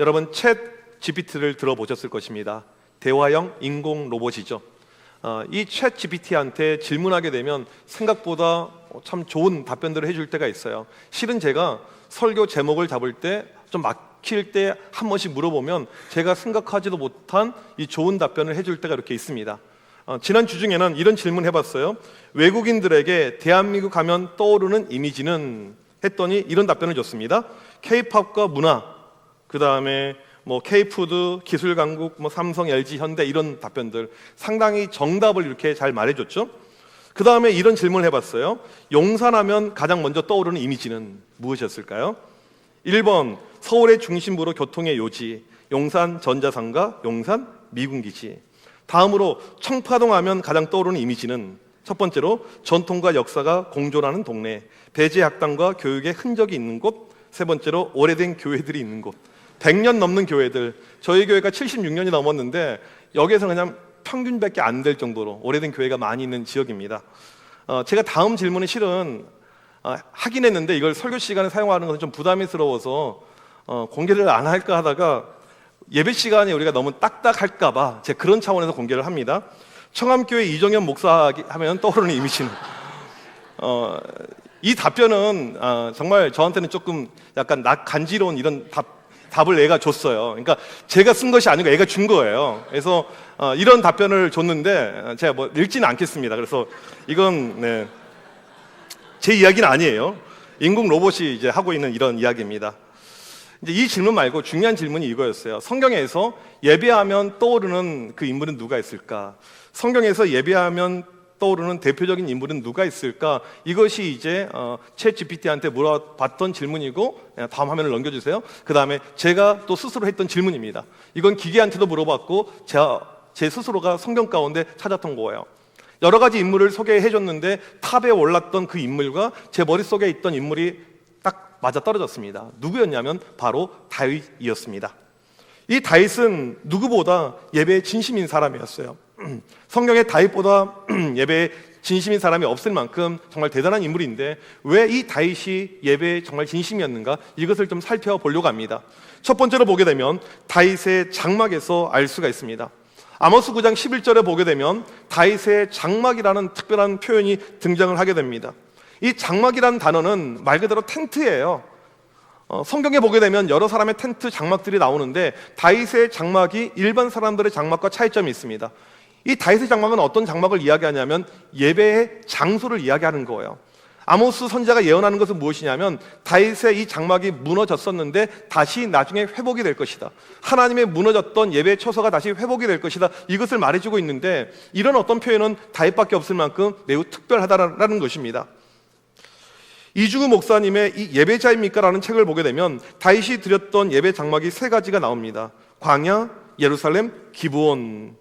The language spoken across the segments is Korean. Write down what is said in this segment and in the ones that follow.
여러분 챗 GPT를 들어보셨을 것입니다. 대화형 인공 로봇이죠. 이 챗 GPT한테 질문하게 되면 생각보다 참 좋은 답변들을 해줄 때가 있어요. 실은 제가 설교 제목을 잡을 때 좀 막힐 때 한 번씩 물어보면 제가 생각하지도 못한 이 좋은 답변을 해줄 때가 이렇게 있습니다. 지난 주 중에는 이런 질문 해봤어요. 외국인들에게 대한민국 가면 떠오르는 이미지는? 했더니 이런 답변을 줬습니다. K-팝과 문화, 그 다음에 뭐 K-푸드, 기술 강국, 뭐 삼성, LG, 현대 이런 답변들 상당히 정답을 이렇게 잘 말해줬죠. 그 다음에 이런 질문을 해봤어요. 용산하면 가장 먼저 떠오르는 이미지는 무엇이었을까요? 1번 서울의 중심부로 교통의 요지, 용산 전자상가, 용산 미군기지. 다음으로 청파동하면 가장 떠오르는 이미지는 첫 번째로 전통과 역사가 공존하는 동네, 배제학당과 교육의 흔적이 있는 곳. 세 번째로 오래된 교회들이 있는 곳. 100년 넘는 교회들, 저희 교회가 76년이 넘었는데 여기에서 그냥 평균밖에 안 될 정도로 오래된 교회가 많이 있는 지역입니다. 제가 다음 질문에 실은 하긴 했는데 이걸 설교 시간에 사용하는 것은 좀 부담스러워서 공개를 안 할까 하다가 예배 시간에 우리가 너무 딱딱할까 봐 제가 그런 차원에서 공개를 합니다. 청암교회 이정현 목사 하면 떠오르는 이미지는 이 답변은 정말 저한테는 조금 약간 간지러운 이런 답을 애가 줬어요. 그러니까 제가 쓴 것이 아니고 애가 준 거예요. 그래서 이런 답변을 줬는데 제가 뭐 읽지는 않겠습니다. 그래서 이건 제 이야기는 아니에요. 인공 로봇이 이제 하고 있는 이런 이야기입니다. 이제 이 질문 말고 중요한 질문이 이거였어요. 성경에서 예배하면 떠오르는 그 인물은 누가 있을까? 성경에서 예배하면 떠오르는 대표적인 인물은 누가 있을까? 이것이 이제 챗 GPT한테 물어봤던 질문이고, 다음 화면을 넘겨주세요. 그 다음에 제가 또 스스로 했던 질문입니다. 이건 기계한테도 물어봤고 제 스스로가 성경 가운데 찾았던 거예요. 여러 가지 인물을 소개해줬는데 탑에 올랐던 그 인물과 제 머릿속에 있던 인물이 딱 맞아떨어졌습니다. 누구였냐면 바로 다윗이었습니다. 이 다윗은 누구보다 예배에 진심인 사람이었어요. 성경에 다윗보다 예배에 진심인 사람이 없을 만큼 정말 대단한 인물인데 왜 이 다윗이 예배에 정말 진심이었는가? 이것을 좀 살펴보려고 합니다. 첫 번째로 보게 되면 다윗의 장막에서 알 수가 있습니다. 아모스 9장 11절에 보게 되면 다윗의 장막이라는 특별한 표현이 등장을 하게 됩니다. 이 장막이라는 단어는 말 그대로 텐트예요. 성경에 보게 되면 여러 사람의 텐트 장막들이 나오는데 다윗의 장막이 일반 사람들의 장막과 차이점이 있습니다. 이 다윗의 장막은 어떤 장막을 이야기하냐면 예배의 장소를 이야기하는 거예요. 아모스 선지자가 예언하는 것은 무엇이냐면 다윗의 이 장막이 무너졌었는데 다시 나중에 회복이 될 것이다. 하나님의 무너졌던 예배의 처소가 다시 회복이 될 것이다. 이것을 말해주고 있는데 이런 어떤 표현은 다윗밖에 없을 만큼 매우 특별하다라는 것입니다. 이주구 목사님의 이 예배자입니까? 라는 책을 보게 되면 다윗이 드렸던 예배 장막이 세 가지가 나옵니다. 광야, 예루살렘, 기브온.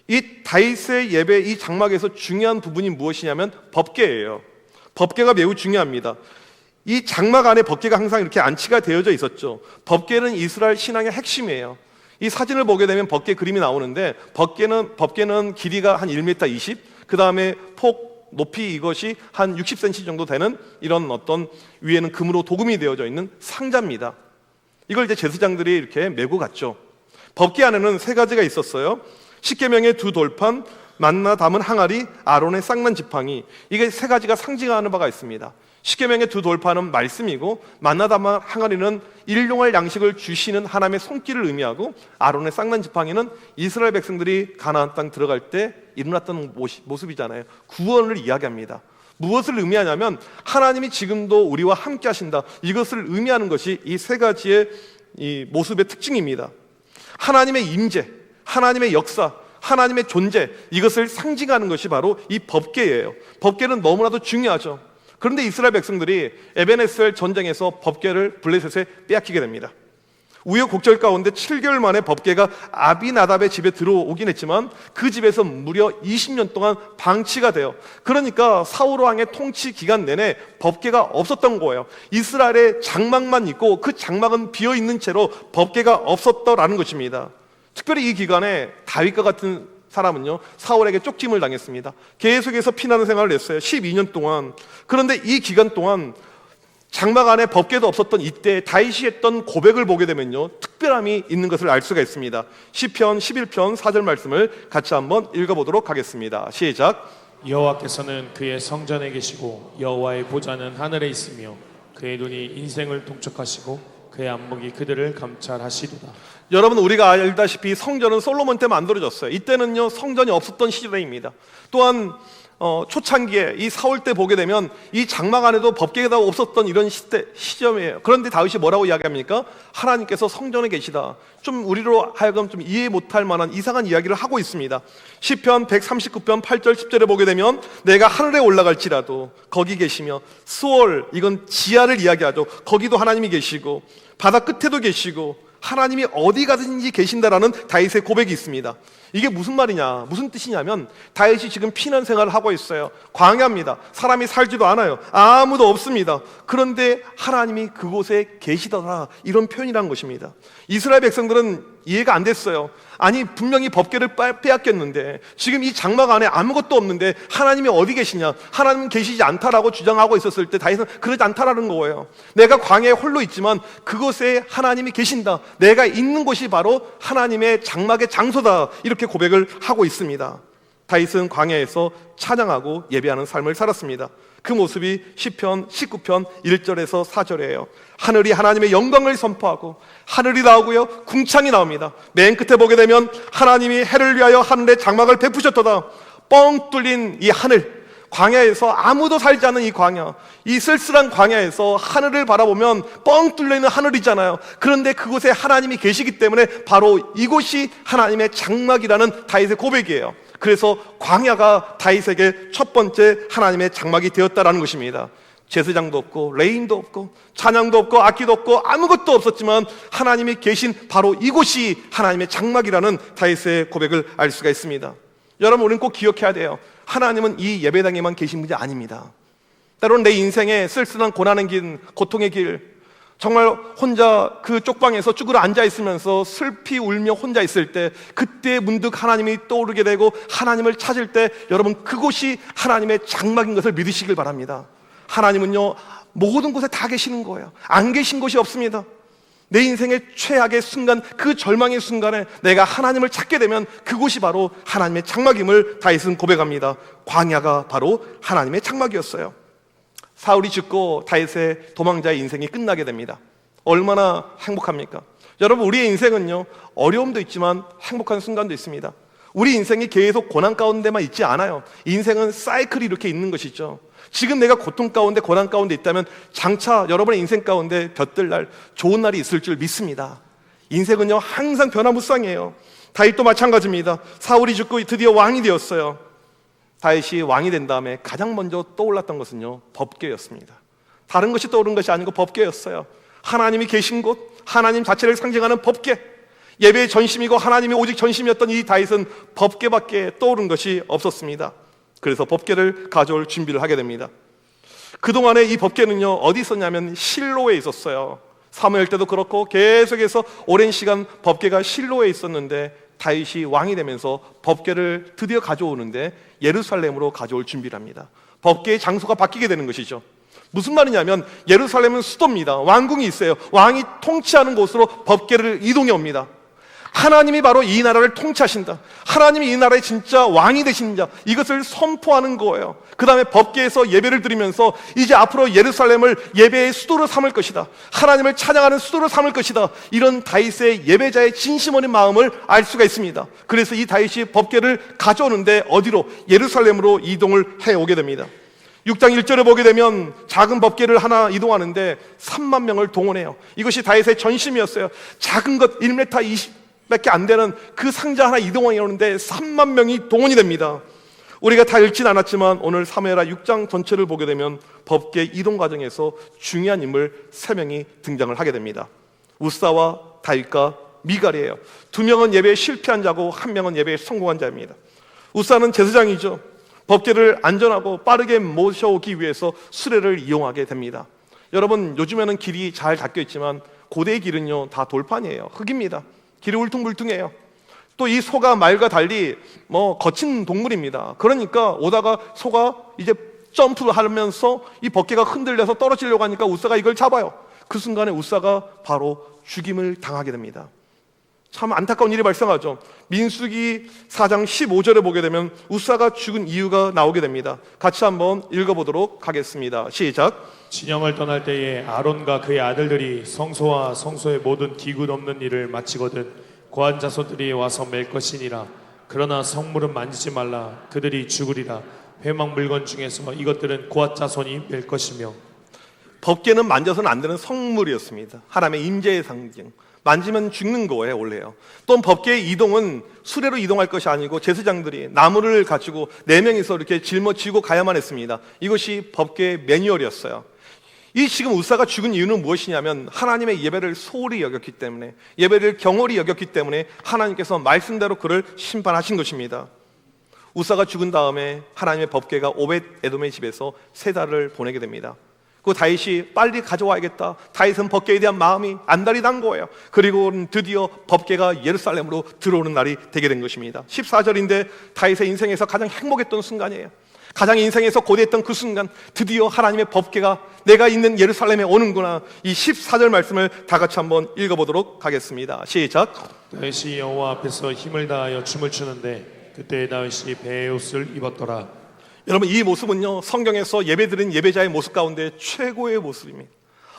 이 다윗의 예배 이 장막에서 중요한 부분이 무엇이냐면 법궤예요. 법궤가 매우 중요합니다. 이 장막 안에 법궤가 항상 이렇게 안치가 되어져 있었죠. 법궤는 이스라엘 신앙의 핵심이에요. 이 사진을 보게 되면 법궤 그림이 나오는데 법궤는 길이가 한 1m 20, 그 다음에 높이 이것이 한 60cm 정도 되는 이런 어떤 위에는 금으로 도금이 되어져 있는 상자입니다. 이걸 이제 제사장들이 이렇게 메고 갔죠. 법궤 안에는 세 가지가 있었어요. 십계명의 두 돌판, 만나 담은 항아리, 아론의 쌍난 지팡이. 이게 세 가지가 상징하는 바가 있습니다. 십계명의 두 돌판은 말씀이고 만나 담은 항아리는 일용할 양식을 주시는 하나님의 손길을 의미하고 아론의 쌍난 지팡이는 이스라엘 백성들이 가나안 땅 들어갈 때 일어났던 모습이잖아요. 구원을 이야기합니다. 무엇을 의미하냐면 하나님이 지금도 우리와 함께 하신다. 이것을 의미하는 것이 이 세 가지의 이 모습의 특징입니다. 하나님의 임재, 하나님의 역사, 하나님의 존재, 이것을 상징하는 것이 바로 이 법궤예요. 법궤는 너무나도 중요하죠. 그런데 이스라엘 백성들이 에베네셀 전쟁에서 법궤를 블레셋에 빼앗기게 됩니다. 우여곡절 가운데 7개월 만에 법궤가 아비나답의 집에 들어오긴 했지만 그 집에서 무려 20년 동안 방치가 돼요. 그러니까 사울 왕의 통치 기간 내내 법궤가 없었던 거예요. 이스라엘의 장막만 있고 그 장막은 비어있는 채로 법궤가 없었더라는 것입니다. 특별히 이 기간에 다윗과 같은 사람은요 사울에게 쪽짐을 당했습니다. 계속해서 피나는 생활을 했어요. 12년 동안. 그런데 이 기간 동안 장막 안에 법궤도 없었던 이때 다윗이 했던 고백을 보게 되면요 특별히 특별함이 있는 것을 알 수가 있습니다. 시편 11편 4절 말씀을 같이 한번 읽어보도록 하겠습니다. 시작. 여호와께서는 그의 성전에 계시고 여호와의 보좌는 하늘에 있으며 그의 눈이 인생을 통촉하시고 그의 안목이 그들을 감찰하시도다. 여러분, 우리가 알다시피 성전은 솔로몬 때 만들어졌어요. 이때는요 성전이 없었던 시대입니다. 또한 초창기에 이 사울 때 보게 되면 이 장막 안에도 법궤가 없었던 이런 시점이에요. 그런데 다윗이 뭐라고 이야기합니까? 하나님께서 성전에 계시다. 좀 우리로 하여금 좀 이해 못할 만한 이상한 이야기를 하고 있습니다. 시편 139편 8절 10절에 보게 되면 내가 하늘에 올라갈지라도 거기 계시며, 수월, 이건 지하를 이야기하죠. 거기도 하나님이 계시고 바다 끝에도 계시고 하나님이 어디 가든지 계신다라는 다윗의 고백이 있습니다. 이게 무슨 말이냐, 무슨 뜻이냐면 다윗이 지금 피난 생활을 하고 있어요. 광야입니다. 사람이 살지도 않아요. 아무도 없습니다. 그런데 하나님이 그곳에 계시더라, 이런 표현이라는 것입니다. 이스라엘 백성들은 이해가 안 됐어요. 아니, 분명히 법궤를 빼앗겼는데 지금 이 장막 안에 아무것도 없는데 하나님이 어디 계시냐, 하나님은 계시지 않다라고 주장하고 있었을 때 다윗은 그러지 않다라는 거예요. 내가 광야에 홀로 있지만 그곳에 하나님이 계신다. 내가 있는 곳이 바로 하나님의 장막의 장소다, 이렇게 고백을 하고 있습니다. 다윗은 광야에서 찬양하고 예배하는 삶을 살았습니다. 그 모습이 시편 19편 1절에서 4절이에요. 하늘이 하나님의 영광을 선포하고 하늘이 나오고요, 궁창이 나옵니다. 맨 끝에 보게 되면 하나님이 해를 위하여 하늘에 장막을 베푸셨도다. 뻥 뚫린 이 하늘, 광야에서 아무도 살지 않은 이 광야, 이 쓸쓸한 광야에서 하늘을 바라보면 뻥 뚫려있는 하늘이잖아요. 그런데 그곳에 하나님이 계시기 때문에 바로 이곳이 하나님의 장막이라는 다윗의 고백이에요. 그래서 광야가 다윗에게 첫 번째 하나님의 장막이 되었다라는 것입니다. 제사장도 없고 레인도 없고 찬양도 없고 악기도 없고 아무것도 없었지만 하나님이 계신 바로 이곳이 하나님의 장막이라는 다윗의 고백을 알 수가 있습니다. 여러분, 우리는 꼭 기억해야 돼요. 하나님은 이 예배당에만 계신 분이 아닙니다. 때로는 내 인생에 쓸쓸한 고난의 길, 고통의 길, 정말 혼자 그 쪽방에서 쭈그려 앉아 있으면서 슬피 울며 혼자 있을 때, 그때 문득 하나님이 떠오르게 되고 하나님을 찾을 때, 여러분, 그곳이 하나님의 장막인 것을 믿으시길 바랍니다. 하나님은요 모든 곳에 다 계시는 거예요. 안 계신 곳이 없습니다. 내 인생의 최악의 순간, 그 절망의 순간에 내가 하나님을 찾게 되면 그곳이 바로 하나님의 장막임을 다윗은 고백합니다. 광야가 바로 하나님의 장막이었어요. 사울이 죽고 다윗의 도망자의 인생이 끝나게 됩니다. 얼마나 행복합니까? 여러분, 우리의 인생은요 어려움도 있지만 행복한 순간도 있습니다. 우리 인생이 계속 고난 가운데만 있지 않아요. 인생은 사이클이 이렇게 있는 것이죠. 지금 내가 고통 가운데, 고난 가운데 있다면 장차 여러분의 인생 가운데 볕들 날, 좋은 날이 있을 줄 믿습니다. 인생은요 항상 변화무쌍이에요. 다윗도 마찬가지입니다. 사울이 죽고 드디어 왕이 되었어요. 다윗이 왕이 된 다음에 가장 먼저 떠올랐던 것은요 법궤였습니다. 다른 것이 떠오른 것이 아니고 법궤였어요. 하나님이 계신 곳, 하나님 자체를 상징하는 법궤, 예배의 전심이고 하나님이 오직 전심이었던 이 다윗은 법궤밖에 떠오른 것이 없었습니다. 그래서 법궤를 가져올 준비를 하게 됩니다. 그동안에 이 법궤는요 어디 있었냐면 실로에 있었어요. 사무엘 때도 그렇고 계속해서 오랜 시간 법궤가 실로에 있었는데, 다윗이 왕이 되면서 법궤를 드디어 가져오는데 예루살렘으로 가져올 준비를 합니다. 법궤의 장소가 바뀌게 되는 것이죠. 무슨 말이냐면 예루살렘은 수도입니다. 왕궁이 있어요. 왕이 통치하는 곳으로 법궤를 이동해 옵니다. 하나님이 바로 이 나라를 통치하신다, 하나님이 이 나라의 진짜 왕이 되신 자, 이것을 선포하는 거예요. 그 다음에 법궤에서 예배를 드리면서 이제 앞으로 예루살렘을 예배의 수도로 삼을 것이다, 하나님을 찬양하는 수도로 삼을 것이다, 이런 다윗의 예배자의 진심 어린 마음을 알 수가 있습니다. 그래서 이 다윗이 법궤를 가져오는데 어디로? 예루살렘으로 이동을 해오게 됩니다. 6장 1절에 보게 되면 작은 법궤를 하나 이동하는데 3만 명을 동원해요. 이것이 다윗의 전심이었어요. 작은 것 1m 20 밖에 안 되는 그 상자 하나 이동하게 오는데 3만 명이 동원이 됩니다. 우리가 다 읽진 않았지만 오늘 사무엘하 6장 전체를 보게 되면 법궤 이동 과정에서 중요한 인물 3명이 등장을 하게 됩니다. 우사와 다윗과 미갈이에요. 2명은 예배에 실패한 자고 1명은 예배에 성공한 자입니다. 우사는 제사장이죠. 법궤를 안전하고 빠르게 모셔오기 위해서 수레를 이용하게 됩니다. 여러분, 요즘에는 길이 잘 닦여 있지만 고대의 길은요 다 돌판이에요. 흙입니다. 길이 울퉁불퉁해요. 또 이 소가 말과 달리 거친 동물입니다. 그러니까 오다가 소가 이제 점프를 하면서 이 법궤가 흔들려서 떨어지려고 하니까 우사가 이걸 잡아요. 그 순간에 우사가 바로 죽임을 당하게 됩니다. 참 안타까운 일이 발생하죠. 민수기 4장 15절에 보게 되면 우사가 죽은 이유가 나오게 됩니다. 같이 한번 읽어보도록 하겠습니다. 시작. 진영을 떠날 때에 아론과 그의 아들들이 성소와 성소의 모든 기구 넘는 일을 마치거든 고한 자손들이 와서 맬 것이니라. 그러나 성물은 만지지 말라. 그들이 죽으리라. 회막 물건 중에서 이것들은 고한 자손이 맬 것이며. 법궤는 만져서는 안 되는 성물이었습니다. 하나님의 임재의 상징. 만지면 죽는 거예요, 원래요. 또 법궤의 이동은 수레로 이동할 것이 아니고 제사장들이 나무를 가지고 4명이서 이렇게 짊어지고 가야만 했습니다. 이것이 법궤의 매뉴얼이었어요. 이 지금 우사가 죽은 이유는 무엇이냐면 하나님의 예배를 소홀히 여겼기 때문에, 예배를 경홀히 여겼기 때문에 하나님께서 말씀대로 그를 심판하신 것입니다. 우사가 죽은 다음에 하나님의 법궤가 오벳 에돔의 집에서 3달을 보내게 됩니다. 그 다윗이 빨리 가져와야겠다. 다윗은 법궤에 대한 마음이 안달이 난 거예요. 그리고 드디어 법궤가 예루살렘으로 들어오는 날이 되게 된 것입니다. 14절인데 다윗의 인생에서 가장 행복했던 순간이에요. 가장 인생에서 고대했던 그 순간, 드디어 하나님의 법궤가 내가 있는 예루살렘에 오는구나. 이 14절 말씀을 다 같이 한번 읽어보도록 하겠습니다. 시작. 다윗이 여호와 앞에서 힘을 다하여 춤을 추는데 그때 다윗이 베옷을 입었더라. 여러분, 이 모습은요, 성경에서 예배드린 예배자의 모습 가운데 최고의 모습입니다.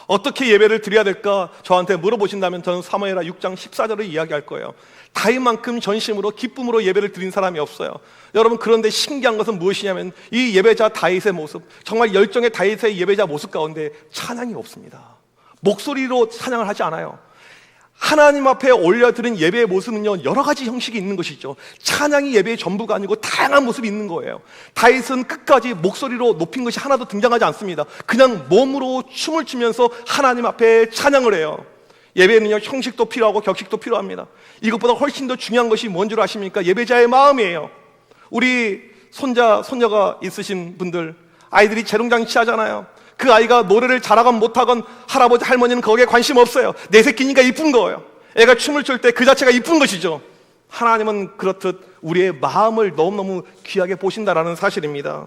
어떻게 예배를 드려야 될까 저한테 물어보신다면 저는 사무엘하 6장 14절을 이야기할 거예요. 다윗만큼 전심으로 기쁨으로 예배를 드린 사람이 없어요. 여러분, 그런데 신기한 것은 무엇이냐면 이 예배자 다윗의 모습, 정말 열정의 다윗의 예배자 모습 가운데 찬양이 없습니다. 목소리로 찬양을 하지 않아요. 하나님 앞에 올려드린 예배의 모습은요, 여러 가지 형식이 있는 것이죠. 찬양이 예배의 전부가 아니고 다양한 모습이 있는 거예요. 다윗은 끝까지 목소리로 높인 것이 하나도 등장하지 않습니다. 그냥 몸으로 춤을 추면서 하나님 앞에 찬양을 해요. 예배는요, 형식도 필요하고 격식도 필요합니다. 이것보다 훨씬 더 중요한 것이 뭔 줄 아십니까? 예배자의 마음이에요. 우리 손녀가 있으신 분들, 아이들이 재롱잔치 하잖아요. 그 아이가 노래를 잘하건 못하건 할아버지 할머니는 거기에 관심 없어요. 내 새끼니까 이쁜 거예요. 애가 춤을 출 때 그 자체가 이쁜 것이죠. 하나님은 그렇듯 우리의 마음을 너무너무 귀하게 보신다라는 사실입니다.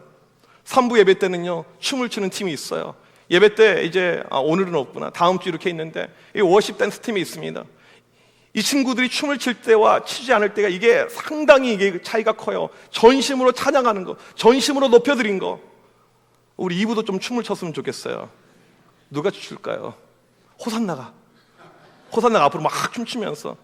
3부 예배 때는요, 춤을 추는 팀이 있어요. 예배 때 이제 오늘은 없구나, 다음 주 이렇게 있는데 이 워십 댄스 팀이 있습니다. 이 친구들이 춤을 출 때와 추지 않을 때가 이게 상당히 이게 차이가 커요. 전심으로 찬양하는 거, 전심으로 높여드린 거. 우리 2부도 좀 춤을 췄으면 좋겠어요. 누가 출까요? 호산나가 앞으로 막 춤추면서.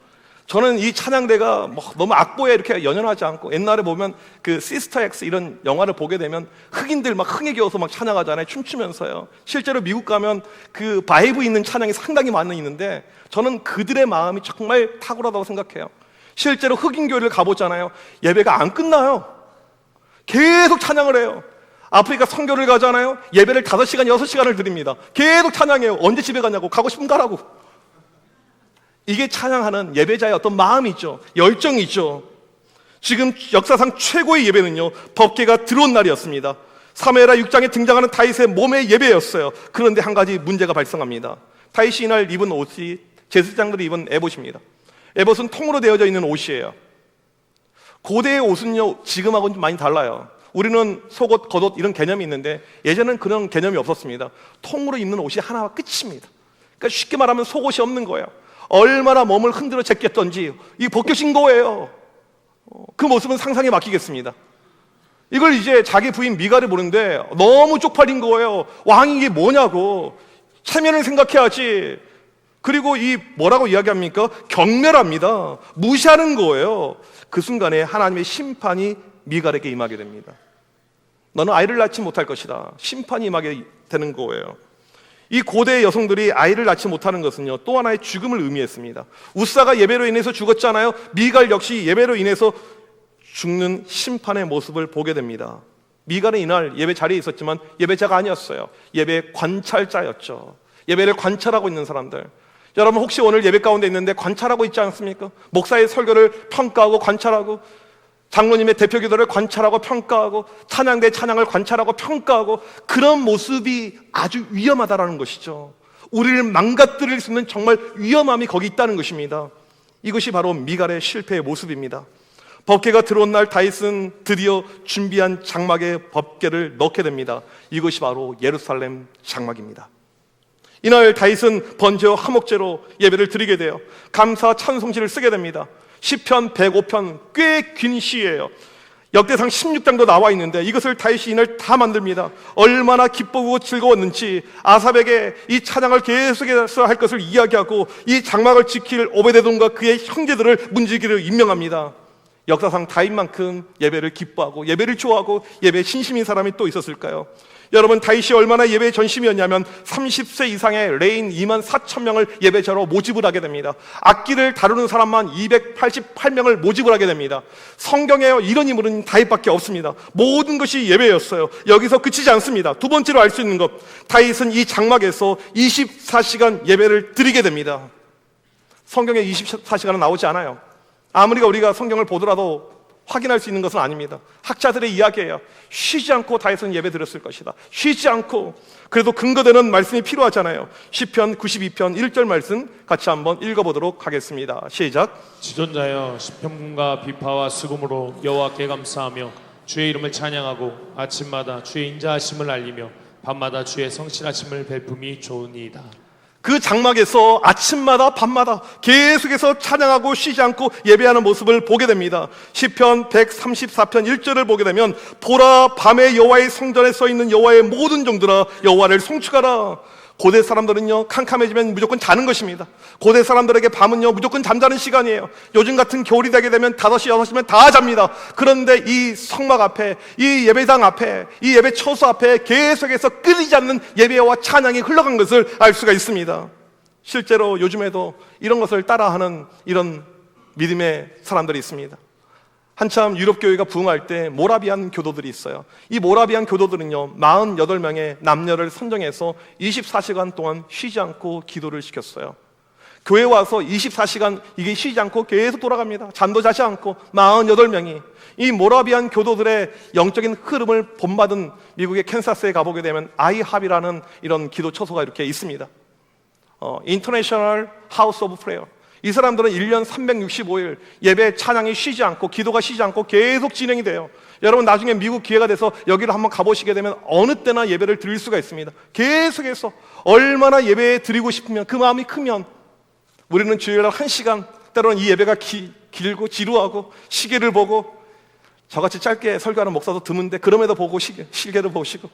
저는 이 찬양대가 뭐 너무 악보에 이렇게 연연하지 않고, 옛날에 보면 그 시스터 X 이런 영화를 보게 되면 흑인들 막 흥에 겨워서 막 찬양하잖아요. 춤추면서요. 실제로 미국 가면 그 바이브 있는 찬양이 상당히 많이 있는데 저는 그들의 마음이 정말 탁월하다고 생각해요. 실제로 흑인 교회를 가보잖아요. 예배가 안 끝나요. 계속 찬양을 해요. 아프리카 선교를 가잖아요. 예배를 5시간, 6시간을 드립니다. 계속 찬양해요. 언제 집에 가냐고, 가고 싶으면 가라고. 이게 찬양하는 예배자의 어떤 마음이 있죠. 열정이 있죠. 지금 역사상 최고의 예배는요, 법궤가 들어온 날이었습니다. 사무엘하 6장에 등장하는 다윗의 몸의 예배였어요. 그런데 한 가지 문제가 발생합니다. 다윗이 이날 입은 옷이 제사장들이 입은 에봇입니다. 에봇은 통으로 되어져 있는 옷이에요. 고대의 옷은요, 지금하고는 좀 많이 달라요. 우리는 속옷, 겉옷 이런 개념이 있는데 예전에는 그런 개념이 없었습니다. 통으로 입는 옷이 하나가 끝입니다. 그러니까 쉽게 말하면 속옷이 없는 거예요. 얼마나 몸을 흔들어 제꼈던지 이 벗겨진 거예요. 그 모습은 상상에 맡기겠습니다. 이걸 이제 자기 부인 미갈이 보는데 너무 쪽팔린 거예요. 왕이 이게 뭐냐고. 체면을 생각해야지. 그리고 이 뭐라고 이야기합니까? 경멸합니다. 무시하는 거예요. 그 순간에 하나님의 심판이 미갈에게 임하게 됩니다. 너는 아이를 낳지 못할 것이다. 심판이 임하게 되는 거예요. 이 고대의 여성들이 아이를 낳지 못하는 것은요, 또 하나의 죽음을 의미했습니다. 우사가 예배로 인해서 죽었잖아요. 미갈 역시 예배로 인해서 죽는 심판의 모습을 보게 됩니다. 미갈은 이날 예배 자리에 있었지만 예배자가 아니었어요. 예배 관찰자였죠. 예배를 관찰하고 있는 사람들. 여러분, 혹시 오늘 예배 가운데 있는데 관찰하고 있지 않습니까? 목사의 설교를 평가하고 관찰하고, 장로님의 대표 기도를 관찰하고 평가하고, 찬양대 찬양을 관찰하고 평가하고, 그런 모습이 아주 위험하다라는 것이죠. 우리를 망가뜨릴 수 있는 정말 위험함이 거기 있다는 것입니다. 이것이 바로 미갈의 실패의 모습입니다. 법궤가 들어온 날 다윗은 드디어 준비한 장막에 법궤를 넣게 됩니다. 이것이 바로 예루살렘 장막입니다. 이날 다윗은 번제와 화목제로 예배를 드리게 돼요. 감사 찬송시를 쓰게 됩니다. 시편 105편 꽤 긴 시예요. 역대상 16장도 나와 있는데 이것을 다윗이 이날 다 만듭니다. 얼마나 기쁘고 즐거웠는지 아삽에게 이 찬양을 계속해서 할 것을 이야기하고 이 장막을 지킬 오베데돔과 그의 형제들을 문지기로 임명합니다. 역사상 다윗만큼 예배를 기뻐하고 예배를 좋아하고 예배에 신심인 사람이 또 있었을까요? 여러분, 다윗이 얼마나 예배에 전심이었냐면 30세 이상의 레인 2만 4천 명을 예배자로 모집을 하게 됩니다. 악기를 다루는 사람만 288명을 모집을 하게 됩니다. 성경에 이런 인물은 다윗밖에 없습니다. 모든 것이 예배였어요. 여기서 그치지 않습니다. 두 번째로 알 수 있는 것, 다윗은 이 장막에서 24시간 예배를 드리게 됩니다. 성경에 24시간은 나오지 않아요. 아무리 우리가 성경을 보더라도 확인할 수 있는 것은 아닙니다. 학자들의 이야기예요. 쉬지 않고 다윗은 예배 드렸을 것이다. 쉬지 않고. 그래도 근거되는 말씀이 필요하잖아요. 시편 92편 1절 말씀 같이 한번 읽어보도록 하겠습니다. 시작. 지존자여 시편문과 비파와 수금으로 여호와께 감사하며 주의 이름을 찬양하고 아침마다 주의 인자하심을 알리며 밤마다 주의 성실하심을 베품이 좋으니이다. 그 장막에서 아침마다 밤마다 계속해서 찬양하고 쉬지 않고 예배하는 모습을 보게 됩니다. 시편 134편 1절을 보게 되면 보라, 밤에 여호와의 성전에 서 있는 여호와의 모든 종들아 여호와를 송축하라. 고대 사람들은요, 캄캄해지면 무조건 자는 것입니다. 고대 사람들에게 밤은요, 무조건 잠자는 시간이에요. 요즘 같은 겨울이 되게 되면 5시, 6시면 다 잡니다. 그런데 이 성막 앞에, 이 예배당 앞에, 이 예배 처소 앞에 계속해서 끊이지 않는 예배와 찬양이 흘러간 것을 알 수가 있습니다. 실제로 요즘에도 이런 것을 따라하는 이런 믿음의 사람들이 있습니다. 한참 유럽 교회가 부흥할 때 모라비안 교도들이 있어요. 이 모라비안 교도들은요, 48명의 남녀를 선정해서 24시간 동안 쉬지 않고 기도를 시켰어요. 교회 와서 24시간 이게 쉬지 않고 계속 돌아갑니다. 잠도 자지 않고 48명이. 이 모라비안 교도들의 영적인 흐름을 본받은 미국의 캔사스에 가보게 되면 아이합이라는 이런 기도 처소가 이렇게 있습니다. 인터내셔널 하우스 오브 프레이어. 이 사람들은 1년 365일 예배 찬양이 쉬지 않고 기도가 쉬지 않고 계속 진행이 돼요. 여러분, 나중에 미국 기회가 돼서 여기를 한번 가보시게 되면 어느 때나 예배를 드릴 수가 있습니다. 계속해서 얼마나 예배 드리고 싶으면, 그 마음이 크면 우리는 주일날 1시간, 때로는 이 예배가 길고 지루하고 시계를 보고, 저같이 짧게 설교하는 목사도 드문데 그럼에도 보고 시계를 보시고,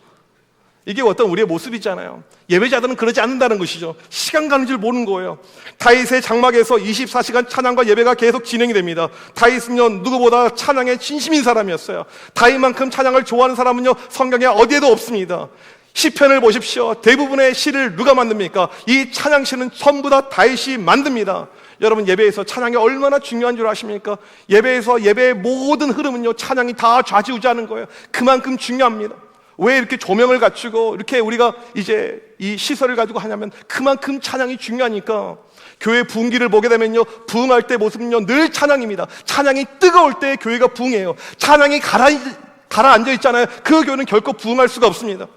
이게 어떤 우리의 모습이잖아요. 예배자들은 그러지 않는다는 것이죠. 시간 가는 줄 모르는 거예요. 다윗의 장막에서 24시간 찬양과 예배가 계속 진행이 됩니다. 다윗은요, 누구보다 찬양에 진심인 사람이었어요. 다윗만큼 찬양을 좋아하는 사람은요, 성경에 어디에도 없습니다. 시편을 보십시오. 대부분의 시를 누가 만듭니까? 이 찬양시는 전부 다 다윗이 만듭니다. 여러분, 예배에서 찬양이 얼마나 중요한 줄 아십니까? 예배에서 예배의 모든 흐름은요, 찬양이 다 좌지우지하는 거예요. 그만큼 중요합니다. 왜 이렇게 조명을 갖추고 이렇게 우리가 이제 이 시설을 가지고 하냐면 그만큼 찬양이 중요하니까. 교회 부흥기를 보게 되면요, 부흥할 때 모습은요 늘 찬양입니다. 찬양이 뜨거울 때 교회가 부흥해요. 찬양이 가라앉아 있잖아요. 그 교회는 결코 부흥할 수가 없습니다.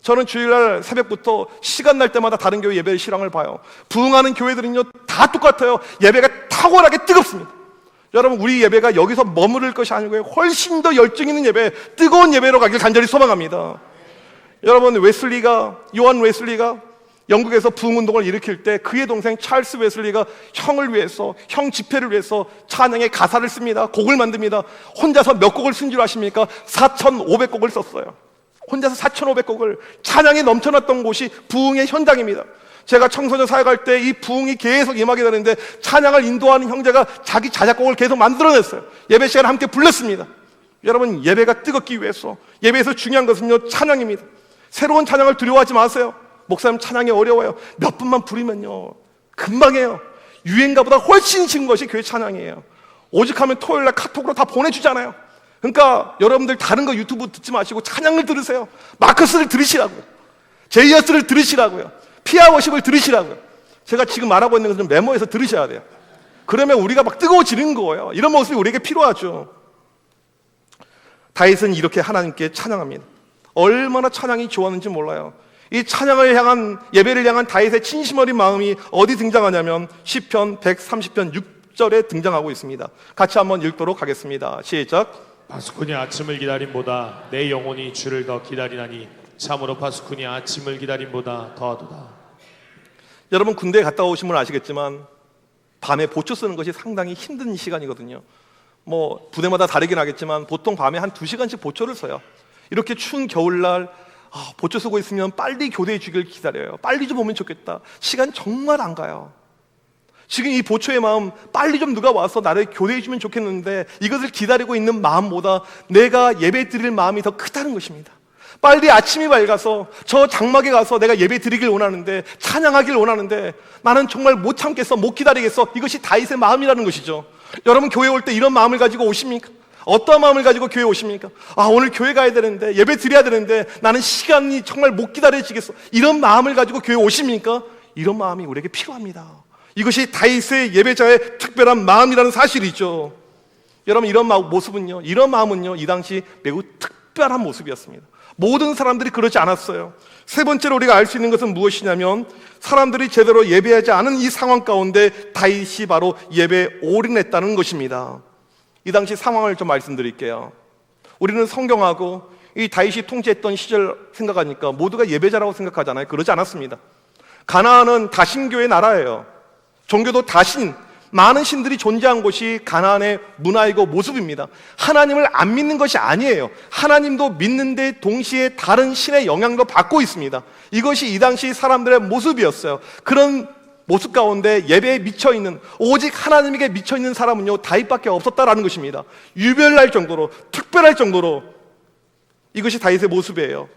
저는 주일날 새벽부터 시간 날 때마다 다른 교회 예배 실황을 봐요. 부흥하는 교회들은요 다 똑같아요. 예배가 탁월하게 뜨겁습니다. 여러분, 우리 예배가 여기서 머무를 것이 아니고요, 훨씬 더 열정 있는 예배, 뜨거운 예배로 가길 간절히 소망합니다. 여러분, 요한 웨슬리가 영국에서 부흥운동을 일으킬 때 그의 동생 찰스 웨슬리가 형을 위해서, 형 집회를 위해서 찬양의 가사를 씁니다. 곡을 만듭니다. 혼자서 몇 곡을 쓴 줄 아십니까? 4,500곡을 썼어요. 혼자서 4,500곡을. 찬양이 넘쳐났던 곳이 부흥의 현장입니다. 제가 청소년 사역할 때 이 부흥이 계속 임하게 되는데 찬양을 인도하는 형제가 자기 자작곡을 계속 만들어냈어요. 예배 시간에 함께 불렀습니다. 여러분, 예배가 뜨겁기 위해서, 예배에서 중요한 것은요 찬양입니다. 새로운 찬양을 두려워하지 마세요. 목사님, 찬양이 어려워요. 몇 분만 부르면요 금방 해요. 유행가보다 훨씬 쉬운 것이 교회 찬양이에요. 오직하면 토요일날 카톡으로 다 보내주잖아요. 그러니까 여러분들 다른 거 유튜브 듣지 마시고 찬양을 들으세요. 마커스를 들으시라고요. 제이어스를 들으시라고요. 피아워십을 들으시라고요. 제가 지금 말하고 있는 것을 메모해서 들으셔야 돼요. 그러면 우리가 막 뜨거워지는 거예요. 이런 모습이 우리에게 필요하죠. 다윗은 이렇게 하나님께 찬양합니다. 얼마나 찬양이 좋았는지 몰라요. 이 찬양을 향한, 예배를 향한 다윗의 진심 어린 마음이 어디 등장하냐면 시편 130편 6절에 등장하고 있습니다. 같이 한번 읽도록 하겠습니다. 시작. 파수꾼이 아침을 기다림보다 내 영혼이 주를 더 기다리나니 참으로 파수꾼이 아침을 기다림보다 더하도다. 여러분 군대에 갔다 오신 분 아시겠지만 밤에 보초 쓰는 것이 상당히 힘든 시간이거든요. 뭐 부대마다 다르긴 하겠지만 보통 밤에 한 2시간씩 보초를 써요. 이렇게 추운 겨울날 보초 쓰고 있으면 빨리 교대해 주길 기다려요. 빨리 좀 오면 좋겠다. 시간 정말 안 가요. 지금 이 보초의 마음, 빨리 좀 누가 와서 나를 교대해 주면 좋겠는데 이것을 기다리고 있는 마음보다 내가 예배 드릴 마음이 더 크다는 것입니다. 빨리 아침이 밝아서 저 장막에 가서 내가 예배 드리길 원하는데, 찬양하길 원하는데 나는 정말 못 참겠어, 못 기다리겠어. 이것이 다윗의 마음이라는 것이죠. 여러분 교회 올 때 이런 마음을 가지고 오십니까? 어떤 마음을 가지고 교회 오십니까? 오늘 교회 가야 되는데, 예배 드려야 되는데 나는 시간이 정말 못 기다려지겠어. 이런 마음을 가지고 교회 오십니까? 이런 마음이 우리에게 필요합니다. 이것이 다윗의 예배자의 특별한 마음이라는 사실이죠. 여러분 이런 모습은요, 이런 마음은요, 이 당시 매우 특별한 모습이었습니다. 모든 사람들이 그러지 않았어요. 세 번째로 우리가 알 수 있는 것은 무엇이냐면, 사람들이 제대로 예배하지 않은 이 상황 가운데 다윗이 바로 예배에 올인했다는 것입니다. 이 당시 상황을 좀 말씀드릴게요. 우리는 성경하고 이 다윗이 통치했던 시절 생각하니까 모두가 예배자라고 생각하잖아요. 그러지 않았습니다. 가나안은 다신교의 나라예요. 종교도 다신, 많은 신들이 존재한 곳이 가나안의 문화이고 모습입니다. 하나님을 안 믿는 것이 아니에요. 하나님도 믿는데 동시에 다른 신의 영향도 받고 있습니다. 이것이 이 당시 사람들의 모습이었어요. 그런 모습 가운데 예배에 미쳐있는, 오직 하나님에게 미쳐있는 사람은요, 다윗밖에 없었다라는 것입니다. 유별날 정도로, 특별할 정도로 이것이 다윗의 모습이에요.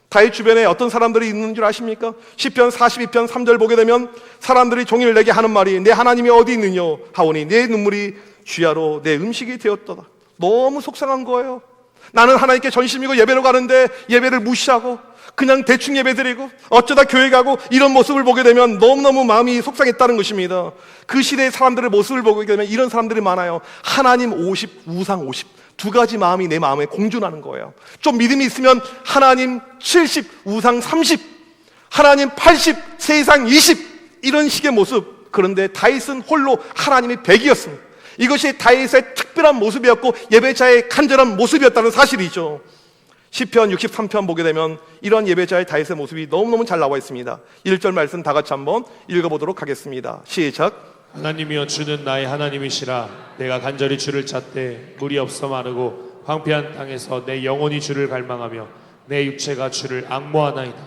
다윗 주변에 어떤 사람들이 있는 줄 아십니까? 시편 42편 3절 보게 되면 사람들이 종일 내게 하는 말이, 내 하나님이 어디 있느냐 하오니 내 눈물이 주야로 내 음식이 되었도다. 너무 속상한 거예요. 나는 하나님께 전심이고 예배로 가는데 예배를 무시하고 그냥 대충 예배 드리고 어쩌다 교회 가고, 이런 모습을 보게 되면 너무너무 마음이 속상했다는 것입니다. 그 시대의 사람들의 모습을 보게 되면 이런 사람들이 많아요. 하나님 50, 우상 50, 두 가지 마음이 내 마음에 공존하는 거예요. 좀 믿음이 있으면 하나님 70, 우상 30, 하나님 80, 세상 20, 이런 식의 모습. 그런데 다윗은 홀로 하나님이 100이었습니다. 이것이 다윗의 특별한 모습이었고 예배자의 간절한 모습이었다는 사실이죠. 시편 63편 보게 되면 이런 예배자의 다윗의 모습이 너무너무 잘 나와 있습니다. 1절 말씀 다 같이 한번 읽어보도록 하겠습니다. 시작. 하나님이여 주는 나의 하나님이시라. 내가 간절히 주를 찾되 물이 없어 마르고 황폐한 땅에서 내 영혼이 주를 갈망하며 내 육체가 주를 앙모하나이다.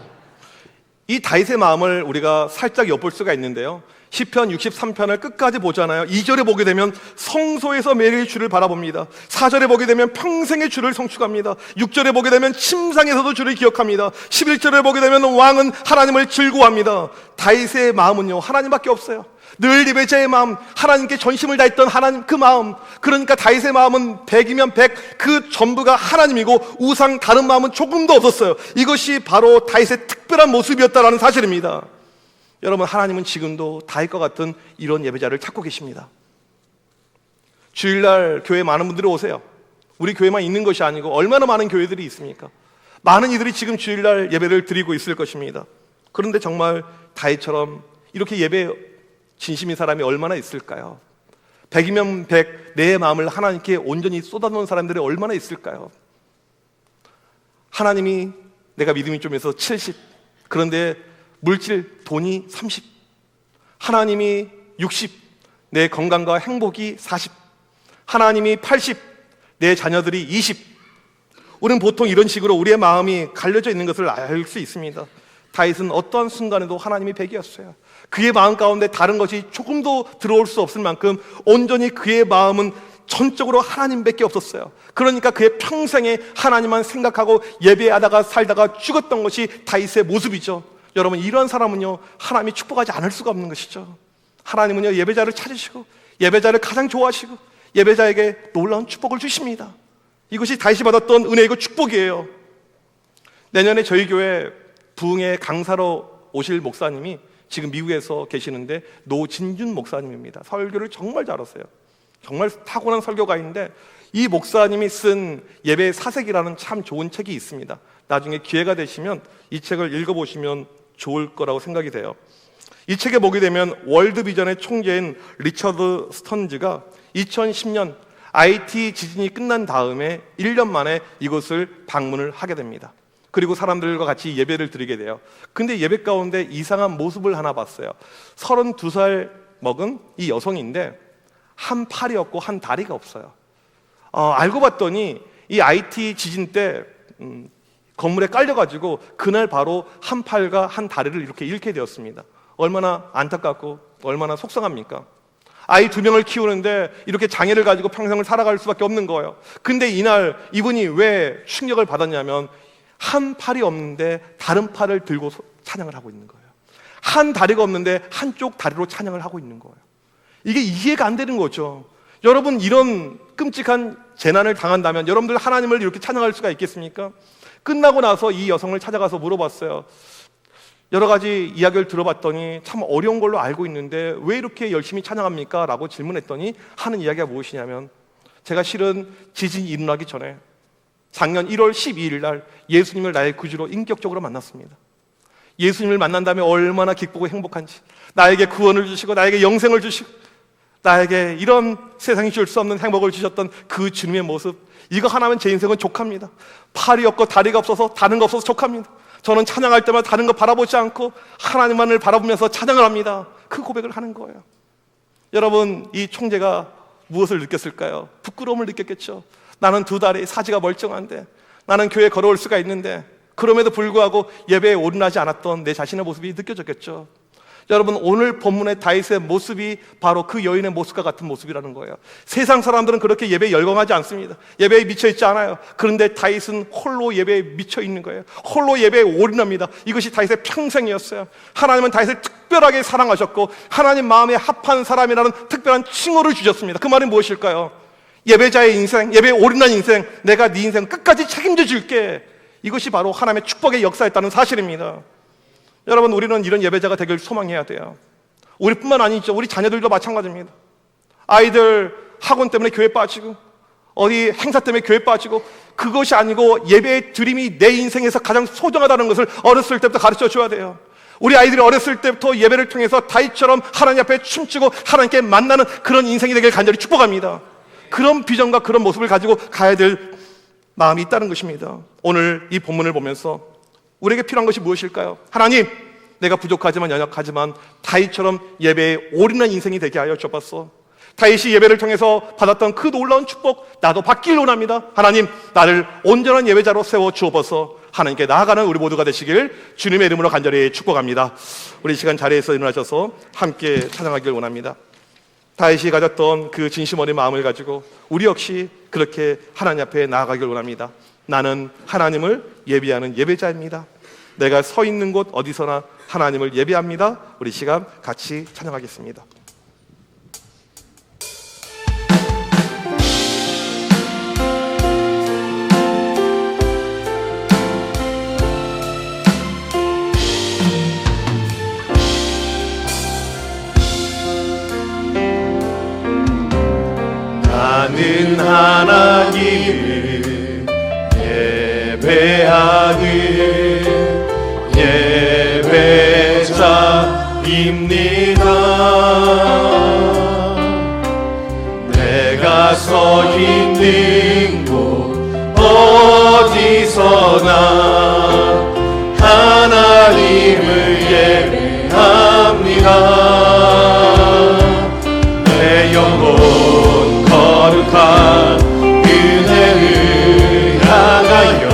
이 다윗의 마음을 우리가 살짝 엿볼 수가 있는데요. 시편 63편을 끝까지 보잖아요. 2절에 보게 되면 성소에서 매일 주를 바라봅니다. 4절에 보게 되면 평생의 주를 성축합니다. 6절에 보게 되면 침상에서도 주를 기억합니다. 11절에 보게 되면 왕은 하나님을 즐거워합니다. 다윗의 마음은요, 하나님밖에 없어요. 늘 예배자의 마음, 하나님께 전심을 다했던 하나님 그 마음. 그러니까 다윗의 마음은 100이면 100, 그 전부가 하나님이고 우상 다른 마음은 조금도 없었어요. 이것이 바로 다윗의 특별한 모습이었다는 사실입니다. 여러분, 하나님은 지금도 다윗과 같은 이런 예배자를 찾고 계십니다. 주일날 교회 많은 분들이 오세요. 우리 교회만 있는 것이 아니고 얼마나 많은 교회들이 있습니까? 많은 이들이 지금 주일날 예배를 드리고 있을 것입니다. 그런데 정말 다윗처럼 이렇게 예배 진심인 사람이 얼마나 있을까요? 100이면 100, 내 마음을 하나님께 온전히 쏟아놓은 사람들이 얼마나 있을까요? 하나님이, 내가 믿음이 좀 해서 70, 그런데 물질, 돈이 30, 하나님이 60, 내 건강과 행복이 40, 하나님이 80, 내 자녀들이 20. 우리는 보통 이런 식으로 우리의 마음이 갈려져 있는 것을 알 수 있습니다. 다윗은 어떠한 순간에도 하나님이 100이었어요. 그의 마음 가운데 다른 것이 조금도 들어올 수 없을 만큼 온전히 그의 마음은 전적으로 하나님밖에 없었어요. 그러니까 그의 평생에 하나님만 생각하고 예배하다가 살다가 죽었던 것이 다윗의 모습이죠. 여러분, 이런 사람은요, 하나님이 축복하지 않을 수가 없는 것이죠. 하나님은요, 예배자를 찾으시고 예배자를 가장 좋아하시고 예배자에게 놀라운 축복을 주십니다. 이것이 다윗이 받았던 은혜이고 축복이에요. 내년에 저희 교회 부흥회 강사로 오실 목사님이 지금 미국에서 계시는데 노진준 목사님입니다. 설교를 정말 잘하세요. 정말 타고난 설교가인데 이 목사님이 쓴 예배 사색이라는 참 좋은 책이 있습니다. 나중에 기회가 되시면 이 책을 읽어보시면 좋을 거라고 생각이 돼요. 이 책에 보게 되면 월드비전의 총재인 리처드 스턴즈가 2010년 IT 지진이 끝난 다음에 1년 만에 이곳을 방문을 하게 됩니다. 그리고 사람들과 같이 예배를 드리게 돼요. 근데 예배 가운데 이상한 모습을 하나 봤어요. 32살 먹은 이 여성인데 한 팔이 없고 한 다리가 없어요. 알고 봤더니 이 IT 지진 때 건물에 깔려가지고 그날 바로 한 팔과 한 다리를 이렇게 잃게 되었습니다. 얼마나 안타깝고 얼마나 속상합니까? 아이 2명을 키우는데 이렇게 장애를 가지고 평생을 살아갈 수밖에 없는 거예요. 근데 이날 이분이 왜 충격을 받았냐면 한 팔이 없는데 다른 팔을 들고 찬양을 하고 있는 거예요. 한 다리가 없는데 한쪽 다리로 찬양을 하고 있는 거예요. 이게 이해가 안 되는 거죠. 여러분, 이런 끔찍한 재난을 당한다면 여러분들 하나님을 이렇게 찬양할 수가 있겠습니까? 끝나고 나서 이 여성을 찾아가서 물어봤어요. 여러 가지 이야기를 들어봤더니 참 어려운 걸로 알고 있는데 왜 이렇게 열심히 찬양합니까? 라고 질문했더니 하는 이야기가 무엇이냐면, 제가 실은 지진이 일어나기 전에 작년 1월 12일 날 예수님을 나의 구주로 인격적으로 만났습니다. 예수님을 만난 다음에 얼마나 기쁘고 행복한지, 나에게 구원을 주시고 나에게 영생을 주시고 나에게 이런 세상이 줄 수 없는 행복을 주셨던 그 주님의 모습, 이거 하나면 제 인생은 족합니다. 팔이 없고 다리가 없어서 다른 거 없어서 족합니다. 저는 찬양할 때마다 다른 거 바라보지 않고 하나님만을 바라보면서 찬양을 합니다. 그 고백을 하는 거예요. 여러분, 이 총재가 무엇을 느꼈을까요? 부끄러움을 느꼈겠죠. 나는 2다리 사지가 멀쩡한데, 나는 교회에 걸어올 수가 있는데, 그럼에도 불구하고 예배에 올인하지 않았던 내 자신의 모습이 느껴졌겠죠. 여러분, 오늘 본문의 다윗의 모습이 바로 그 여인의 모습과 같은 모습이라는 거예요. 세상 사람들은 그렇게 예배에 열광하지 않습니다. 예배에 미쳐있지 않아요. 그런데 다윗은 홀로 예배에 미쳐있는 거예요. 홀로 예배에 올인합니다. 이것이 다윗의 평생이었어요. 하나님은 다윗을 특별하게 사랑하셨고 하나님 마음에 합한 사람이라는 특별한 칭호를 주셨습니다. 그 말은 무엇일까요? 예배자의 인생, 예배에 올인한 인생, 내가 네 인생 끝까지 책임져 줄게. 이것이 바로 하나님의 축복의 역사였다는 사실입니다. 여러분, 우리는 이런 예배자가 되길 소망해야 돼요. 우리뿐만 아니죠. 우리 자녀들도 마찬가지입니다. 아이들 학원 때문에 교회 빠지고 어디 행사 때문에 교회 빠지고, 그것이 아니고 예배의 드림이 내 인생에서 가장 소중하다는 것을 어렸을 때부터 가르쳐 줘야 돼요. 우리 아이들이 어렸을 때부터 예배를 통해서 다윗처럼 하나님 앞에 춤추고 하나님께 만나는 그런 인생이 되길 간절히 축복합니다. 그런 비전과 그런 모습을 가지고 가야 될 마음이 있다는 것입니다. 오늘 이 본문을 보면서 우리에게 필요한 것이 무엇일까요? 하나님, 내가 부족하지만 연약하지만 다윗처럼 예배에 올인한 인생이 되게 하여 주옵소서. 다윗이 예배를 통해서 받았던 그 놀라운 축복 나도 받길 원합니다. 하나님, 나를 온전한 예배자로 세워 주옵소서. 하나님께 나아가는 우리 모두가 되시길 주님의 이름으로 간절히 축복합니다. 우리 시간 자리에서 일어나셔서 함께 찬양하길 원합니다. 다윗이 가졌던 그 진심 어린 마음을 가지고 우리 역시 그렇게 하나님 앞에 나아가길 원합니다. 나는 하나님을 예배하는 예배자입니다. 내가 서 있는 곳 어디서나 하나님을 예배합니다. 우리 시간 같이 찬양하겠습니다. 나는 하나님을 예배하는 예배자입니다. 내가 서 있는 곳 어디서나 하나님을 예배합니다. 내 영혼 거룩한 은혜를 향하여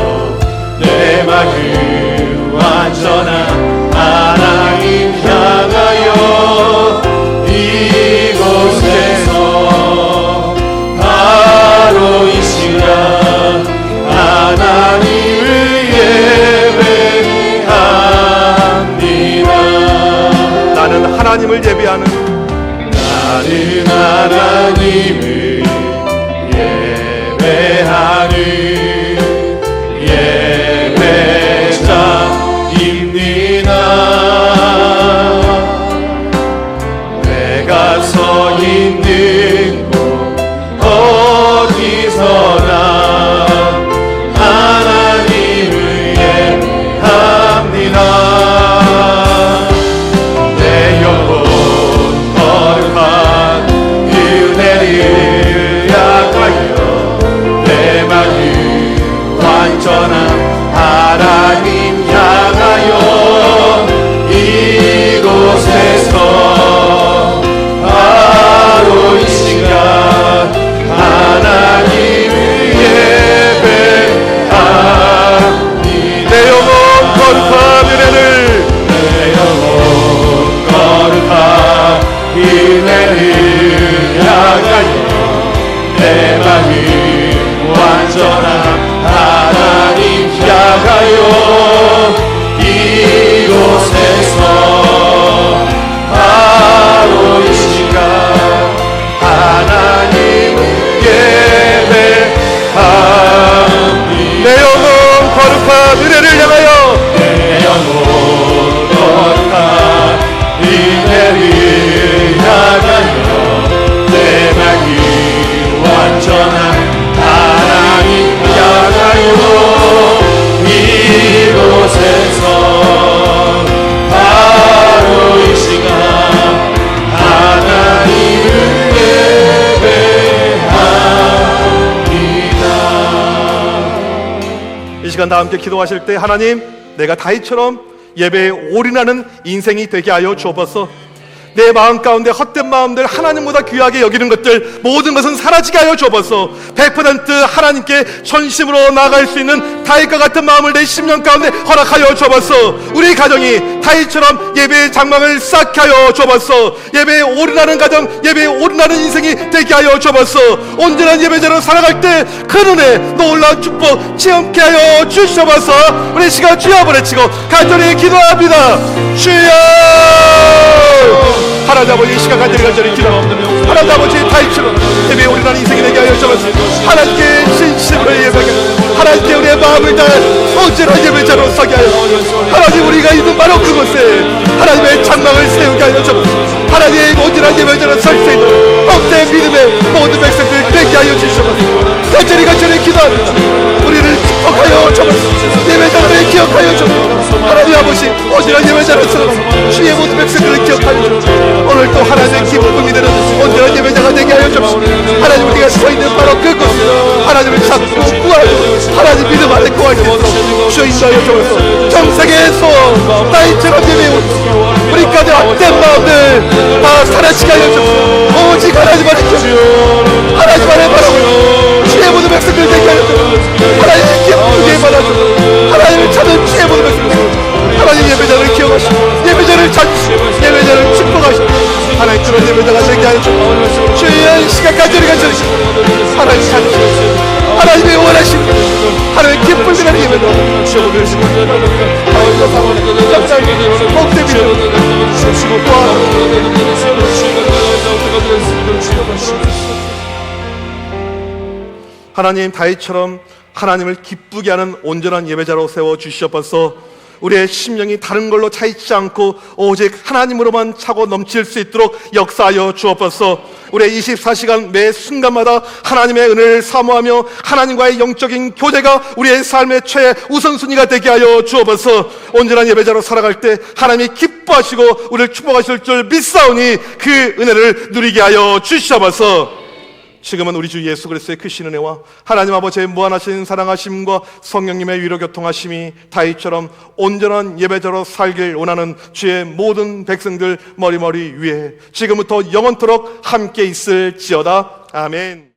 내 마음 완전한 하나님 향하여 이곳에서 바로 이 시간 하나님을 예배합니다. 나는 하나님을 예배하는, 나는 하나님을 예배하는 예배자입니다. 내가 서 있는 곳 어디서나 하나님을 예배합니다. 내 영혼 거룩한 은혜를 향하여 내 마음 시간 다 함께 기도하실 때 하나님, 내가 다윗처럼 예배에 올인하는 인생이 되게 하여 주옵소서. 내 마음 가운데 헛된 마음들, 하나님보다 귀하게 여기는 것들, 모든 것은 사라지게 하여 주옵소서. 100% 하나님께 전심으로 나아갈 수 있는 다윗과 같은 마음을 내 심령 가운데 허락하여 주옵소서. 우리 가정이 다윗처럼 예배의 장막을 쌓게 하여 주옵소서. 예배에 올인하는 가정, 예배에 올인하는 인생이 되게 하여 주옵소서. 온전한 예배자로 살아갈 때 그 은혜, 놀라운 축복 체험케 하여 주시옵소서. 우리 시간 주여 보내치고 간절히 기도합니다. 주여! 하나님 아버지, 이 시간 간절히 기도합니다. 하나님 아버지, 다윗처럼 예배에 올인하는 인생이 되게 하여 주옵소서. 하나님께 진심으로 예배하게, 하나님께 우리의 마음을 다해 온전한 예배자로 서게 하여, 하나님 우리가 있는 바로 그곳에 하나님의 장막을 세우게 하여 주옵소서. 하나님의 온전한 예배자로 설 수 있는 억대의 믿음의 모든 백성들 되게 하여 주시옵소서. 간절히 기도합니다. 우리를 축복하여 주옵소서. 예배자들을 기억하여 주옵소서. 하나님 아버지, 온전한 예배자로서 주의 모든 백성들을 기억하여 주옵소서. 오늘 또 하나님의 기쁨이 되는 온전한 예배자가 되게 하여 주옵소서. 하나님, 우리가 서 있는 바로 그곳, 하나님을 잡고 구하고 하나님 믿음 안에 구할 수 있도록 주여 인도하여 주옵소서. 정색의 소원, 다윗처럼 예배에 우리 가운데 헛된 마음들 다 사라지게 하여 주옵소서. 오직 하나님만 지켜, 하나님만을 바라보고 주의 모든 백성들 되게 하여 주옵소서. 하나님의 기쁘게 받아주옵소서. 하나님을 찾는 주의 모든 백성들, 하나님 예배자를 기억하시고 예배자를 찾으시고 예배자를 축복하시고 하나님 그런 예배자가 되게 하여 주옵소서. 주의 시간 간절히 하나님 찾으시고 하나님의 원하시는 하나님의 기쁨을 드리는 예배로 주옵소서. 하나님, 다윗처럼 하나님을 기쁘게 하는 온전한 예배자로 세워 주시옵소서. 우리의 심령이 다른 걸로 차있지 않고 오직 하나님으로만 차고 넘칠 수 있도록 역사하여 주옵소서. 우리의 24시간 매 순간마다 하나님의 은혜를 사모하며 하나님과의 영적인 교제가 우리의 삶의 최 우선순위가 되게 하여 주옵소서. 온전한 예배자로 살아갈 때 하나님이 기뻐하시고 우리를 축복하실 줄 믿사오니 그 은혜를 누리게 하여 주시옵소서. 지금은 우리 주 예수 그리스도의 크신 은혜와 하나님 아버지의 무한하신 사랑하심과 성령님의 위로 교통하심이 다윗처럼 온전한 예배자로 살길 원하는 주의 모든 백성들 머리머리 위에 지금부터 영원토록 함께 있을지어다. 아멘.